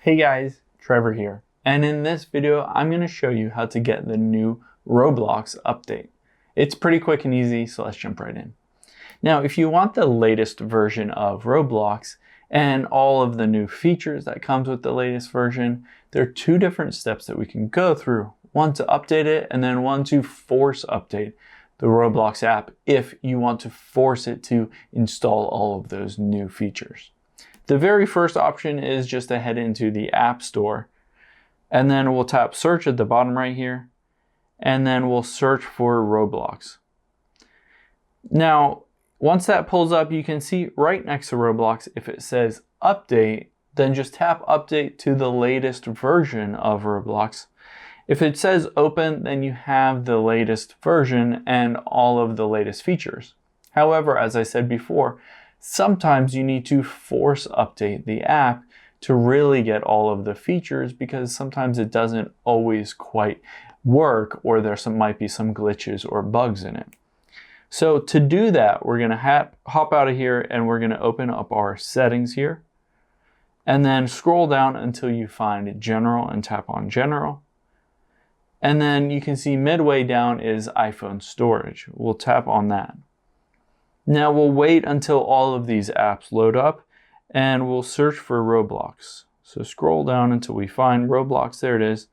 Hey guys, Trevor here, and in this video I'm going to show you how to get the new Roblox update. It's pretty quick and easy, so let's jump right in. Now, if you want the latest version of Roblox and all of the new features that comes with the latest version, there are two different steps that we can go through. One to update it, and then one to force update the Roblox app if you want to force it to install all of those new features. The very first option is just to head into the App Store, and then we'll tap search at the bottom right here, and then we'll search for Roblox. Now, once that pulls up, you can see right next to Roblox, if it says update, then just tap update to the latest version of Roblox. If it says open, then you have the latest version and all of the latest features. However, as I said before, sometimes you need to force update the app to really get all of the features, because sometimes it doesn't always quite work, or there might be some glitches or bugs in it. So to do that, we're going to hop out of here, and we're going to open up our settings here, and then scroll down until you find General and tap on General. And then you can see midway down is iPhone storage. We'll tap on that. Now we'll wait until all of these apps load up, and we'll search for Roblox. So scroll down until we find Roblox, there it is.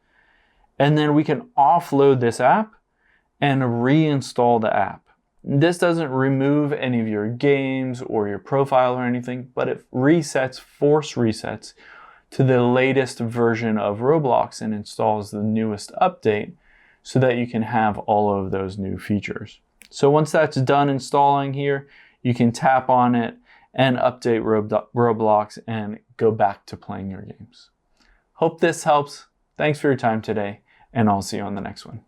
And then we can offload this app and reinstall the app. This doesn't remove any of your games or your profile or anything, but it force resets to the latest version of Roblox and installs the newest update so that you can have all of those new features. So once that's done installing here, you can tap on it and update Roblox and go back to playing your games. Hope this helps. Thanks for your time today, and I'll see you on the next one.